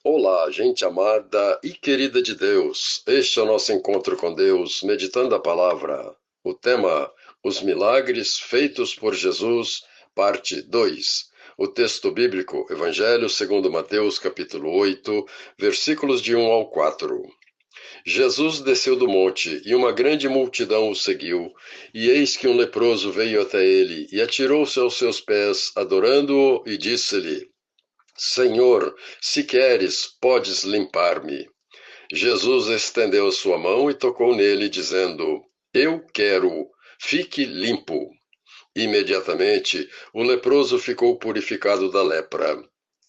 Olá, gente amada e querida de Deus. Este é o nosso encontro com Deus, meditando a palavra. O tema: Os milagres feitos por Jesus, parte 2. O texto bíblico, Evangelho segundo Mateus, capítulo 8, versículos de 1 ao 4. Jesus desceu do monte, e uma grande multidão o seguiu. E eis que um leproso veio até ele, e atirou-se aos seus pés, adorando-o, e disse-lhe: Senhor, se queres, podes limpar-me. Jesus estendeu sua mão e tocou nele, dizendo: Eu quero, fique limpo. Imediatamente, o leproso ficou purificado da lepra.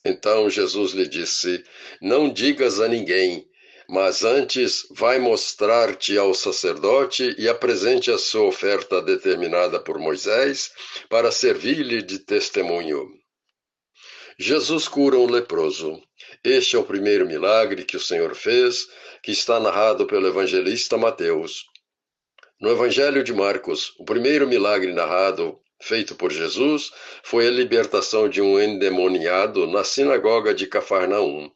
Então Jesus lhe disse: Não digas a ninguém, mas antes vai mostrar-te ao sacerdote e apresente a sua oferta determinada por Moisés para servir-lhe de testemunho. Jesus cura um leproso. Este é o primeiro milagre que o Senhor fez, que está narrado pelo evangelista Mateus. No Evangelho de Marcos, o primeiro milagre narrado, feito por Jesus, foi a libertação de um endemoniado na sinagoga de Cafarnaum.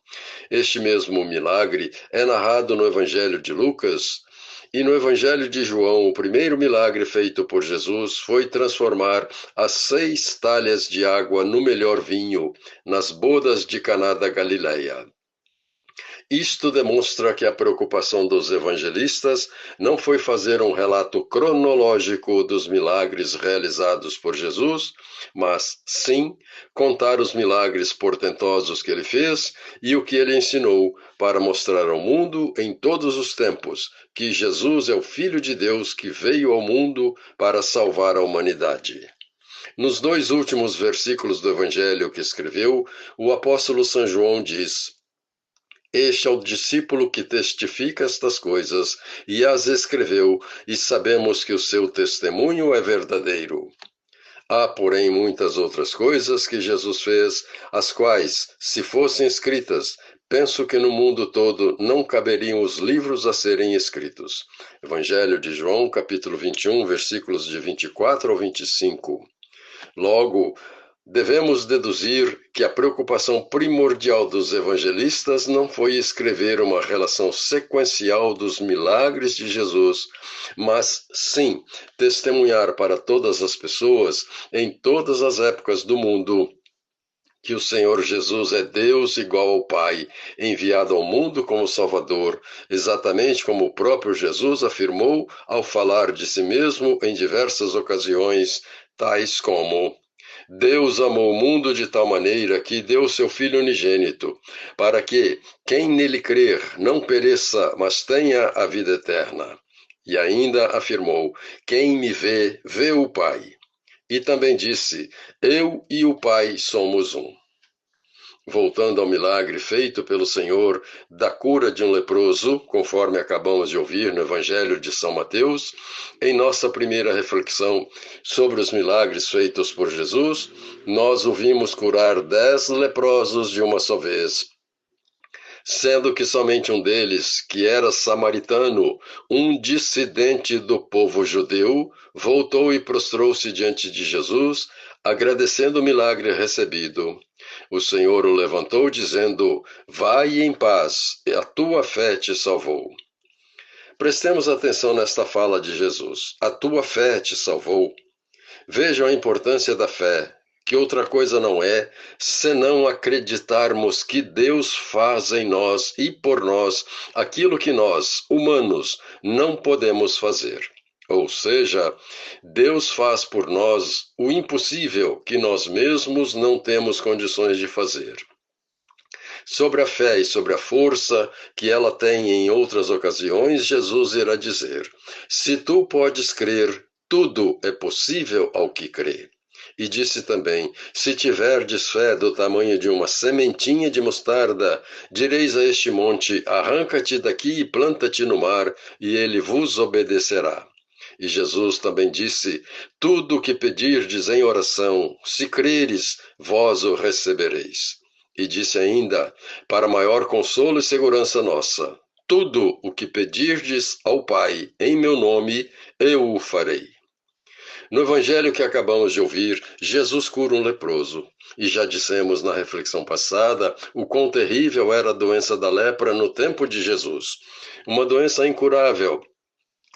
Este mesmo milagre é narrado no Evangelho de Lucas. E no Evangelho de João, o primeiro milagre feito por Jesus foi transformar as 6 talhas de água no melhor vinho, nas bodas de Caná da Galileia. Isto demonstra que a preocupação dos evangelistas não foi fazer um relato cronológico dos milagres realizados por Jesus, mas sim contar os milagres portentosos que ele fez e o que ele ensinou para mostrar ao mundo em todos os tempos que Jesus é o Filho de Deus que veio ao mundo para salvar a humanidade. Nos 2 últimos versículos do Evangelho que escreveu, o apóstolo São João diz: Este é o discípulo que testifica estas coisas e as escreveu, e sabemos que o seu testemunho é verdadeiro. Há, porém, muitas outras coisas que Jesus fez, as quais, se fossem escritas, penso que no mundo todo não caberiam os livros a serem escritos. Evangelho de João, capítulo 21, versículos de 24 ao 25. Logo, devemos deduzir que a preocupação primordial dos evangelistas não foi escrever uma relação sequencial dos milagres de Jesus, mas sim testemunhar para todas as pessoas, em todas as épocas do mundo, que o Senhor Jesus é Deus igual ao Pai, enviado ao mundo como Salvador, exatamente como o próprio Jesus afirmou ao falar de si mesmo em diversas ocasiões, tais como: Deus amou o mundo de tal maneira que deu seu Filho unigênito, para que quem nele crer não pereça, mas tenha a vida eterna. E ainda afirmou: Quem me vê, vê o Pai. E também disse: Eu e o Pai somos um. Voltando ao milagre feito pelo Senhor da cura de um leproso, conforme acabamos de ouvir no Evangelho de São Mateus, em nossa primeira reflexão sobre os milagres feitos por Jesus, nós o vimos curar 10 leprosos de uma só vez, sendo que somente um deles, que era samaritano, um dissidente do povo judeu, voltou e prostrou-se diante de Jesus, agradecendo o milagre recebido. O Senhor o levantou, dizendo: Vai em paz, a tua fé te salvou. Prestemos atenção nesta fala de Jesus. A tua fé te salvou. Vejam a importância da fé, que outra coisa não é, senão acreditarmos que Deus faz em nós e por nós aquilo que nós, humanos, não podemos fazer. Ou seja, Deus faz por nós o impossível que nós mesmos não temos condições de fazer. Sobre a fé e sobre a força que ela tem em outras ocasiões, Jesus irá dizer: Se tu podes crer, tudo é possível ao que crê. E disse também: Se tiverdes fé do tamanho de uma sementinha de mostarda, direis a este monte: Arranca-te daqui e planta-te no mar, e ele vos obedecerá. E Jesus também disse: Tudo o que pedirdes em oração, se creres, vós o recebereis. E disse ainda, para maior consolo e segurança nossa: Tudo o que pedirdes ao Pai em meu nome, eu o farei. No evangelho que acabamos de ouvir, Jesus cura um leproso. E já dissemos na reflexão passada o quão terrível era a doença da lepra no tempo de Jesus. Uma doença incurável,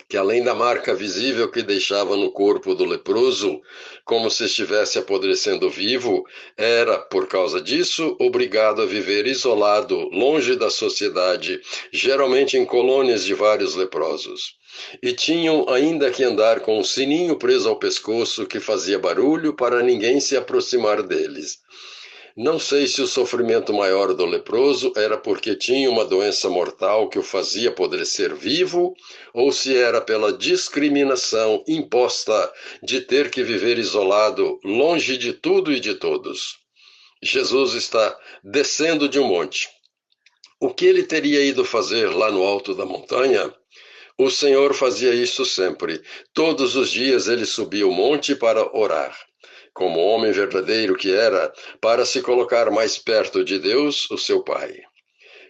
que além da marca visível que deixava no corpo do leproso, como se estivesse apodrecendo vivo, era, por causa disso, obrigado a viver isolado, longe da sociedade, geralmente em colônias de vários leprosos. E tinham ainda que andar com um sininho preso ao pescoço que fazia barulho para ninguém se aproximar deles. Não sei se o sofrimento maior do leproso era porque tinha uma doença mortal que o fazia apodrecer vivo, ou se era pela discriminação imposta de ter que viver isolado, longe de tudo e de todos. Jesus está descendo de um monte. O que ele teria ido fazer lá no alto da montanha? O Senhor fazia isso sempre. Todos os dias ele subia o monte para orar. Como homem verdadeiro que era, para se colocar mais perto de Deus, o seu Pai.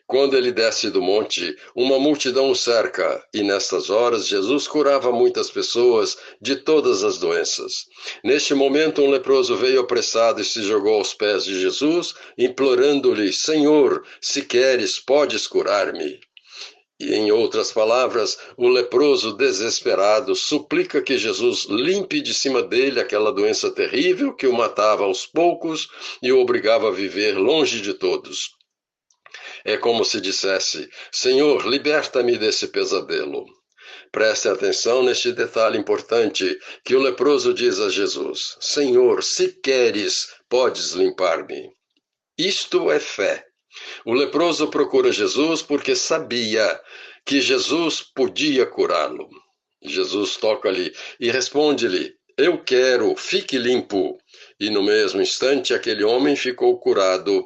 Quando ele desce do monte, uma multidão o cerca, e nestas horas Jesus curava muitas pessoas de todas as doenças. Neste momento, um leproso veio apressado e se jogou aos pés de Jesus, implorando-lhe: Senhor, se queres, podes curar-me. E, em outras palavras, o leproso desesperado suplica que Jesus limpe de cima dele aquela doença terrível que o matava aos poucos e o obrigava a viver longe de todos. É como se dissesse: Senhor, liberta-me desse pesadelo. Preste atenção neste detalhe importante que o leproso diz a Jesus: Senhor, se queres, podes limpar-me. Isto é fé. O leproso procura Jesus porque sabia que Jesus podia curá-lo. Jesus toca-lhe e responde-lhe: Eu quero, fique limpo. E no mesmo instante aquele homem ficou curado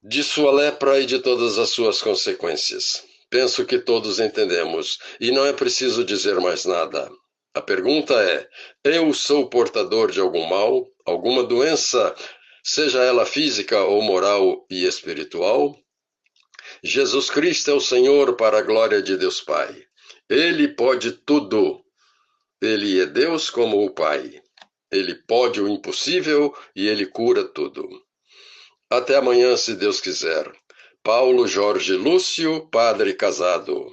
de sua lepra e de todas as suas consequências. Penso que todos entendemos e não é preciso dizer mais nada. A pergunta é: eu sou portador de algum mal, alguma doença, seja ela física ou moral e espiritual? Jesus Cristo é o Senhor para a glória de Deus Pai. Ele pode tudo. Ele é Deus como o Pai. Ele pode o impossível e ele cura tudo. Até amanhã, se Deus quiser. Paulo Jorge Lúcio, padre casado.